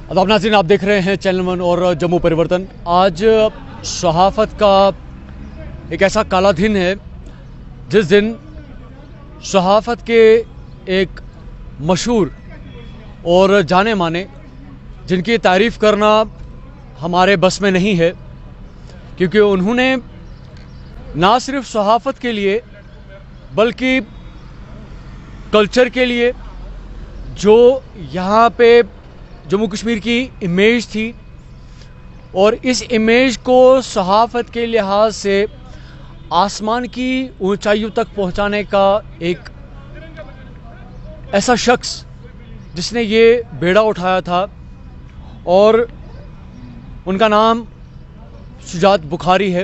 अब नाज़रीन, आप देख रहे हैं चैनल वन और जम्मू परिवर्तन। आज सहाफ़त का एक ऐसा काला दिन है जिस दिन सहाफ़त के एक मशहूर और जाने माने, जिनकी तारीफ़ करना हमारे बस में नहीं है, क्योंकि उन्होंने ना सिर्फ सहाफ़त के लिए बल्कि कल्चर के लिए, जो यहाँ पे जम्मू कश्मीर की इमेज थी और इस इमेज को सहाफ़त के लिहाज से आसमान की ऊंचाइयों तक पहुँचाने का एक ऐसा शख्स जिसने ये बेड़ा उठाया था, और उनका नाम शुजात बुखारी है।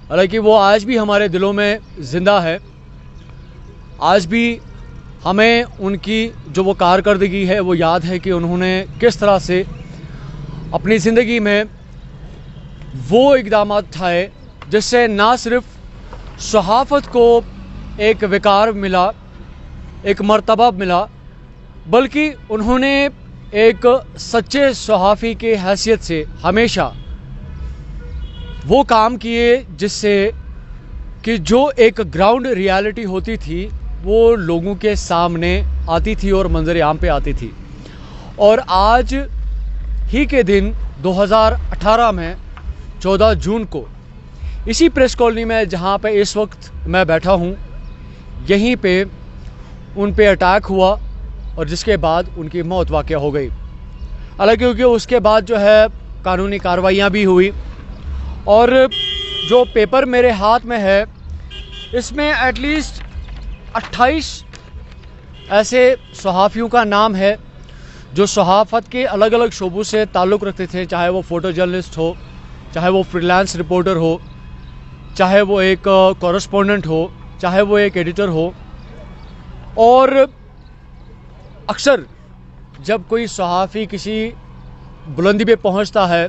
हालांकि वो आज भी हमारे दिलों में ज़िंदा है। आज भी हमें उनकी जो वो कारकर्दगी है वो याद है कि उन्होंने किस तरह से अपनी ज़िंदगी में वो इक़दाम उठाए जिससे ना सिर्फ सहाफ़त को एक वक़ार मिला, एक मर्तबा मिला, बल्कि उन्होंने एक सच्चे सहाफ़ी की हैसियत से हमेशा वो काम किए जिससे कि जो एक ग्राउंड रियलिटी होती थी वो लोगों के सामने आती थी और मंजर आम पे आती थी। और आज ही के दिन 2018 में 14 जून को इसी प्रेस कॉलोनी में जहाँ पे इस वक्त मैं बैठा हूँ, यहीं पे उन पे अटैक हुआ और जिसके बाद उनकी मौत वाक़या हो गई। हालांकि क्योंकि उसके बाद जो है कानूनी कार्रवाइयाँ भी हुई, और जो पेपर मेरे हाथ में है इसमें एटलीस्ट 28 ऐसे सहाफ़ियों का नाम है जो सहाफ़त के अलग अलग शोबों से ताल्लुक़ रखते थे, चाहे वो फ़ोटो जर्नलिस्ट हो, चाहे वो फ्रीलांस रिपोर्टर हो, चाहे वो एक कॉरेस्पॉन्डेंट हो, चाहे वो एक एडिटर हो। और अक्सर जब कोई सहाफ़ी किसी बुलंदी पे पहुंचता है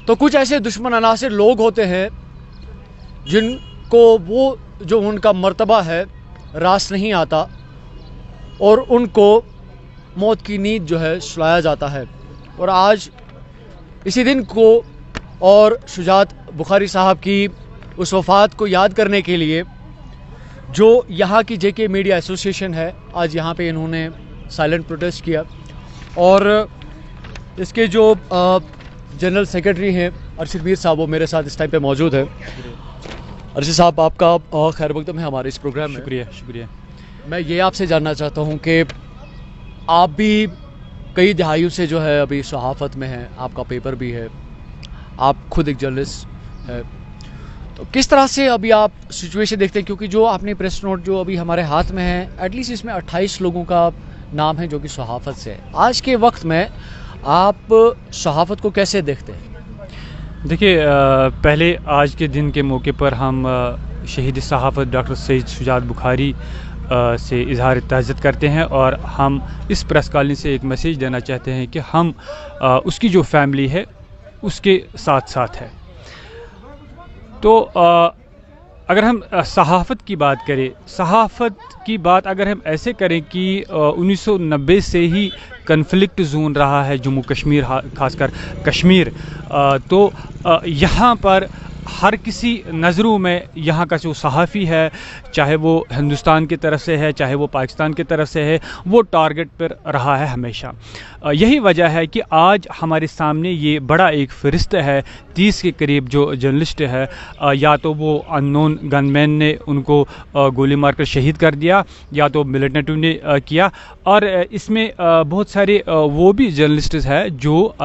तो कुछ ऐसे दुश्मन अनासिर लोग होते हैं जिनको वो जो उनका मर्तबा है रास नहीं आता और उनको मौत की नींद जो है सुलाया जाता है। और आज इसी दिन को और शुजात बुखारी साहब की उस वफ़ात को याद करने के लिए जो यहाँ की जेके मीडिया एसोसिएशन है, आज यहाँ पे इन्होंने साइलेंट प्रोटेस्ट किया। और इसके जो जनरल सेक्रेटरी हैं अरशद मीर साहब, वो मेरे साथ इस टाइम पे मौजूद है। अरशद साहब, आपका खैर मकदम है हमारे इस प्रोग्राम में। शुक्रिया। मैं ये आपसे जानना चाहता हूँ कि आप भी कई दहाइयों से जो है अभी सहाफ़त में हैं, आपका पेपर भी है, आप खुद एक जर्नलिस्ट है, तो किस तरह से अभी आप सिचुएशन देखते हैं? क्योंकि जो आपने प्रेस नोट जो अभी हमारे हाथ में है, एटलीस्ट इसमें 28 लोगों का नाम है जो कि सहाफ़त से है। आज के वक्त में आप सहाफ़त को कैसे देखते हैं? देखिए, पहले आज के दिन के मौके पर हम शहीद सहाफ़त डॉक्टर सैयद शुजात बुखारी से इजहार ताज़ियत करते हैं, और हम इस प्रेस कॉलोनी से एक मैसेज देना चाहते हैं कि हम उसकी जो फैमिली है उसके साथ साथ है। तो अगर हम सहाफ़त की बात करें, सहाफ़त की बात अगर हम ऐसे करें कि 1990 से ही कन्फ्लिक्ट जोन रहा है जम्मू कश्मीर, खासकर कश्मीर, तो यहाँ पर हर किसी नज़रों में यहाँ का जो सहाफ़ी है, चाहे वो हिंदुस्तान की तरफ से है चाहे वो पाकिस्तान की तरफ से है, वो टारगेट पर रहा है हमेशा। यही वजह है कि आज हमारे सामने ये बड़ा एक फ़रिश्ता है, 30 के करीब जो जर्नलिस्ट है, या तो वो अननोन गनमैन ने उनको गोली मारकर शहीद कर दिया, या तो मिलिटेंट ने किया। और इसमें बहुत सारे वो भी जर्नलिस्ट है जो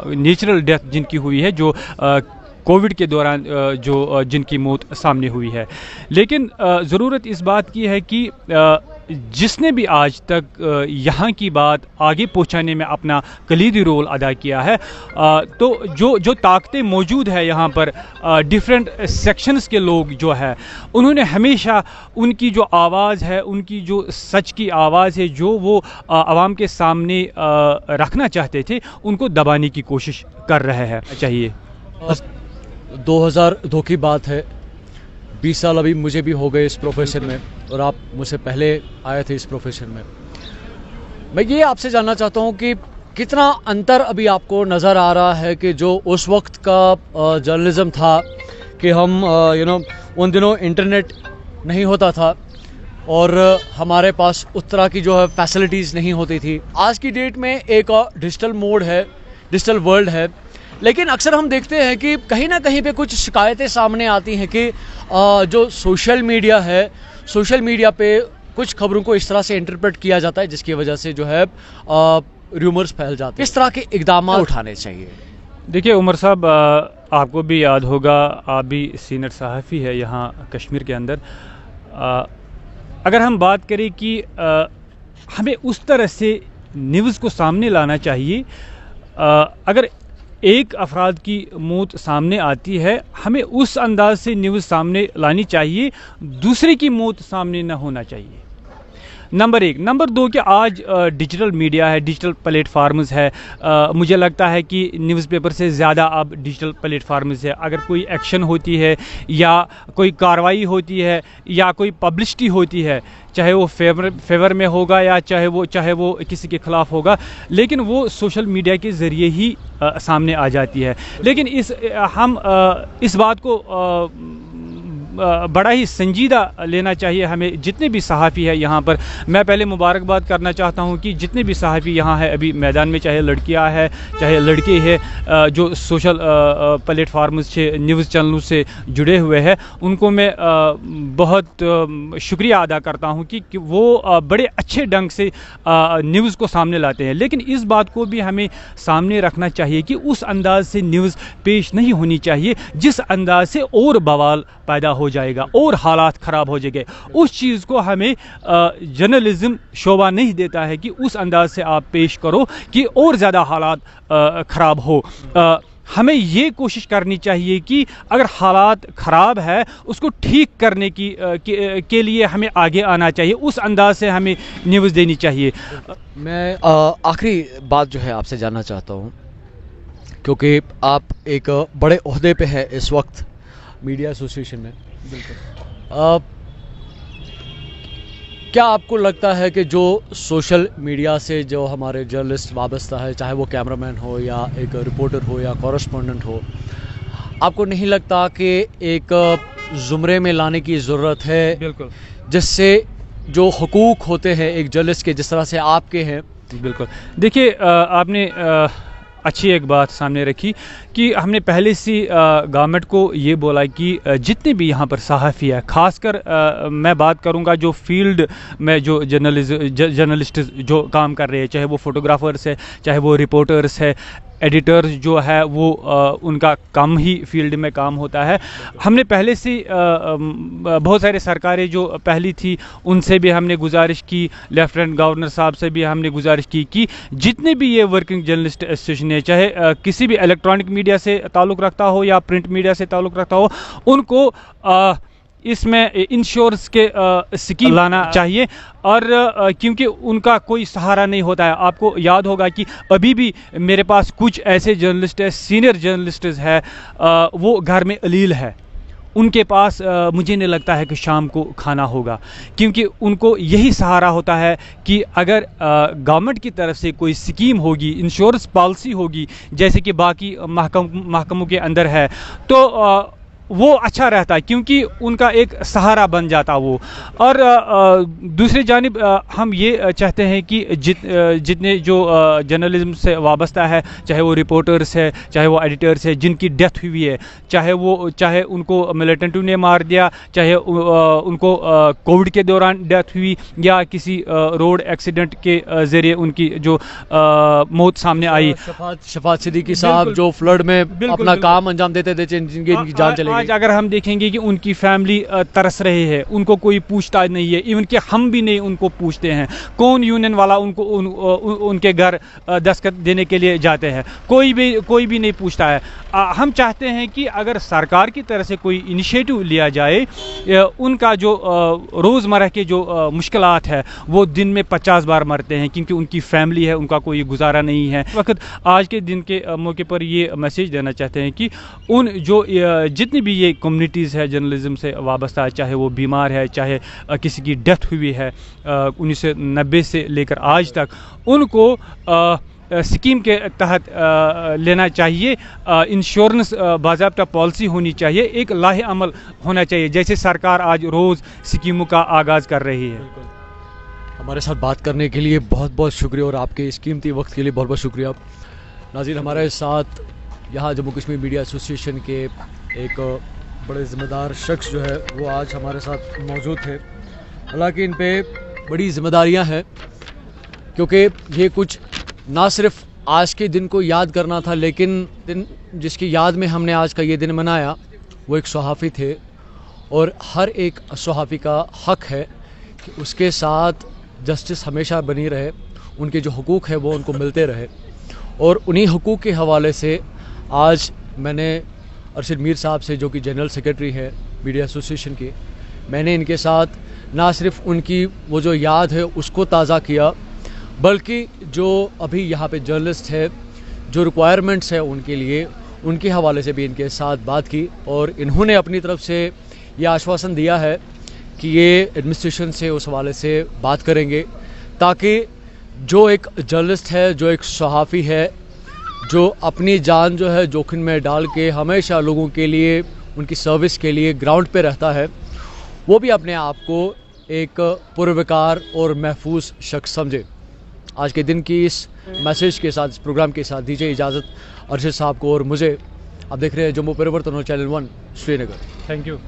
नेचुरल डेथ जिनकी हुई है, जो कोविड के दौरान जो जिनकी मौत सामने हुई है। लेकिन ज़रूरत इस बात की है कि जिसने भी आज तक यहाँ की बात आगे पहुँचाने में अपना कलीदी रोल अदा किया है, तो जो ताकतें मौजूद है यहाँ पर, डिफरेंट सेक्शंस के लोग जो है, उन्होंने हमेशा उनकी जो आवाज़ है, उनकी जो सच की आवाज़ है, जो वो आवाम के सामने रखना चाहते थे, उनको दबाने की कोशिश कर रहे हैं। चाहिए 2002 की बात है, 20 साल अभी मुझे भी हो गए इस प्रोफेशन में, और आप मुझसे पहले आए थे इस प्रोफेशन में। मैं ये आपसे जानना चाहता हूँ कि कितना अंतर अभी आपको नज़र आ रहा है कि जो उस वक्त का जर्नलिज्म था कि हम उन दिनों इंटरनेट नहीं होता था और हमारे पास उस तरह की जो है फैसिलिटीज़ नहीं होती थी। आज की डेट में एक डिजिटल मोड है, डिजिटल वर्ल्ड है, लेकिन अक्सर हम देखते हैं कि कहीं ना कहीं पे कुछ शिकायतें सामने आती हैं कि जो सोशल मीडिया है, सोशल मीडिया पे कुछ खबरों को इस तरह से इंटरप्रेट किया जाता है जिसकी वजह से जो है र्यूमर्स फैल जाते हैं। किस तरह के इकदाम उठाने चाहिए? देखिए उमर साहब, आपको भी याद होगा, आप भी सीनियर सहाफ़ी है यहाँ कश्मीर के अंदर। अगर हम बात करें कि हमें उस तरह से न्यूज़ को सामने लाना चाहिए, अगर एक अफराद की मौत सामने आती है, हमें उस अंदाज से न्यूज़ सामने लानी चाहिए, दूसरे की मौत सामने न होना चाहिए। नंबर एक। नंबर दो कि आज डिजिटल मीडिया है, डिजिटल प्लेटफार्म्स है। मुझे लगता है कि न्यूज़पेपर से ज़्यादा अब डिजिटल प्लेटफार्म्स है। अगर कोई एक्शन होती है या कोई कार्रवाई होती है या कोई पब्लिसिटी होती है, चाहे वो फेवर में होगा या चाहे वो किसी के ख़िलाफ़ होगा, लेकिन वो सोशल मीडिया के ज़रिए ही सामने आ जाती है। लेकिन हम इस बात को बड़ा ही संजीदा लेना चाहिए हमें। जितने भी सहाफ़ी है यहाँ पर, मैं पहले मुबारकबाद करना चाहता हूँ कि जितने भी सहाफ़ी यहाँ है अभी मैदान में, चाहे लड़कियाँ हैं चाहे लड़के हैं, जो सोशल प्लेटफार्म्स से, न्यूज़ चैनलों से जुड़े हुए हैं, उनको मैं बहुत शुक्रिया अदा करता हूँ कि वो बड़े अच्छे ढंग से न्यूज़ को सामने लाते हैं। लेकिन इस बात को भी हमें सामने रखना चाहिए कि उस अंदाज से न्यूज़ पेश नहीं होनी चाहिए जिस अंदाज से और बवाल पैदा हो जाएगा और हालात ख़राब हो जाएंगे। उस चीज़ को हमें जर्नलिज्म शोभा नहीं देता है कि उस अंदाज से आप पेश करो कि और ज़्यादा हालात ख़राब हो। हमें ये कोशिश करनी चाहिए कि अगर हालात ख़राब है उसको ठीक करने के लिए हमें आगे आना चाहिए, उस अंदाज से हमें न्यूज़ देनी चाहिए। मैं आखिरी बात जो है आपसे जानना चाहता हूँ, क्योंकि आप एक बड़े ओहदे पे है इस वक्त मीडिया एसोसिएशन में। बिल्कुल। क्या आपको लगता है कि जो सोशल मीडिया से जो हमारे जर्नलिस्ट वाबस्ता है, चाहे वो कैमरामैन हो या एक रिपोर्टर हो या कॉरेस्पॉन्डेंट हो, आपको नहीं लगता कि एक ज़ुमरे में लाने की ज़रूरत है? बिल्कुल। जिससे जो हुकूक होते हैं एक जर्नलिस्ट के, जिस तरह से आपके हैं। बिल्कुल। देखिए, आपने अच्छी एक बात सामने रखी कि हमने पहले से गवर्नमेंट को ये बोला कि जितने भी यहाँ पर सहाफ़ी है, ख़ासकर मैं बात करूँगा जो फील्ड में जो जर्नलिस्ट जो काम कर रहे हैं, चाहे वो फ़ोटोग्राफ़र्स है, चाहे वो रिपोर्टर्स है, एडिटर्स जो है वो उनका कम ही फील्ड में काम होता है। हमने पहले से बहुत सारे सरकारें जो पहली थी उनसे भी हमने गुजारिश की, लेफ्टिनेंट गवर्नर साहब से भी हमने गुजारिश की कि जितने भी ये वर्किंग जर्नलिस्ट एसोसिएशन है, चाहे किसी भी इलेक्ट्रॉनिक मीडिया से ताल्लुक़ रखता हो या प्रिंट मीडिया से ताल्लुक़ रखता हो, उनको इसमें इंश्योरेंस के स्कीम लाना चाहिए। और क्योंकि उनका कोई सहारा नहीं होता है। आपको याद होगा कि अभी भी मेरे पास कुछ ऐसे जर्नलिस्ट है, सीनियर जर्नलिस्ट है, वो घर में अलील है, उनके पास मुझे नहीं लगता है कि शाम को खाना होगा, क्योंकि उनको यही सहारा होता है कि अगर गवर्नमेंट की तरफ से कोई स्कीम होगी, इंश्योरेंस पॉलिसी होगी, जैसे कि बाकी महकमों के अंदर है, तो वो अच्छा रहता है, क्योंकि उनका एक सहारा बन जाता वो। और दूसरी जानिब हम ये चाहते हैं कि जितने जो जर्नलिज्म से वाबस्ता है, चाहे वो रिपोर्टर्स है, चाहे वो एडिटर्स है, जिनकी डेथ हुई है, चाहे उनको मिलिटेंटों ने मार दिया, चाहे उनको कोविड के दौरान डेथ हुई या किसी रोड एक्सीडेंट के ज़रिए उनकी जो मौत सामने आई। शफात सिद्दीकी साहब जो फ्लड में अपना काम अंजाम देते थे, जिनकी जान चली गई। आज अगर हम देखेंगे कि उनकी फैमिली तरस रहे हैं, उनको कोई पूछता नहीं है, इवन कि हम भी नहीं उनको पूछते हैं। कौन यूनियन वाला उनके घर दस्तखत देने के लिए जाते हैं? कोई भी नहीं पूछता है। हम चाहते हैं कि अगर सरकार की तरफ से कोई इनिशिएटिव लिया जाए, उनका जो रोज़मर्रा के जो मुश्किलात है वो दिन में 50 बार मरते हैं, क्योंकि उनकी फैमिली है, उनका कोई गुजारा नहीं है। वक्त आज के दिन के मौके पर ये मैसेज देना चाहते हैं कि उन जो जितनी भी ये कम्युनिटीज़ है जर्नलिज्म से वाबस्ता है, चाहे वो बीमार है, चाहे किसी की डेथ हुई है 1990 से लेकर आज तक, उनको स्कीम के तहत लेना चाहिए। इंश्योरेंस बाज़ाब्ता पॉलिसी होनी चाहिए, एक लाहे अमल होना चाहिए, जैसे सरकार आज रोज़ स्कीमों का आगाज़ कर रही है। हमारे साथ बात करने के लिए बहुत बहुत शुक्रिया और आपके इस कीमती वक्त के लिए बहुत बहुत शुक्रिया। नाज़रीन, हमारे साथ यहाँ जम्मू कश्मीर मीडिया एसोसिएशन के एक बड़े ज़िम्मेदार शख्स जो है वो आज हमारे साथ मौजूद थे। हालांकि इन पे बड़ी ज़िम्मेदारियाँ हैं, क्योंकि ये कुछ ना सिर्फ आज के दिन को याद करना था, लेकिन दिन जिसकी याद में हमने आज का ये दिन मनाया वो एक सहाफ़ी थे, और हर एक सहाफ़ी का हक़ है कि उसके साथ जस्टिस हमेशा बनी रहे, उनके जो हुकूक है वो उनको मिलते रहे। और उन्हीं हुकूक के हवाले से आज मैंने अरशद मीर साहब से, जो कि जनरल सेक्रेटरी है मीडिया एसोसिएशन के, मैंने इनके साथ ना सिर्फ उनकी वो जो याद है उसको ताज़ा किया, बल्कि जो अभी यहाँ पे जर्नलिस्ट है, जो रिक्वायरमेंट्स है उनके लिए, उनके हवाले से भी इनके साथ बात की। और इन्होंने अपनी तरफ से ये आश्वासन दिया है कि ये एडमिनिस्ट्रेशन से उस हवाले से बात करेंगे, ताकि जो एक जर्नलिस्ट है, जो एक सहाफ़ी है, जो अपनी जान जो है जोखिम में डाल के हमेशा लोगों के लिए, उनकी सर्विस के लिए ग्राउंड पे रहता है, वो भी अपने आप को एक पुरवकार और महफूज शख्स समझे। आज के दिन की इस मैसेज के साथ, इस प्रोग्राम के साथ दीजिए इजाज़त अरशद साहब को और मुझे। आप देख रहे हैं जम्मू परिवर्तन और चैनल 1 श्रीनगर। Thank you.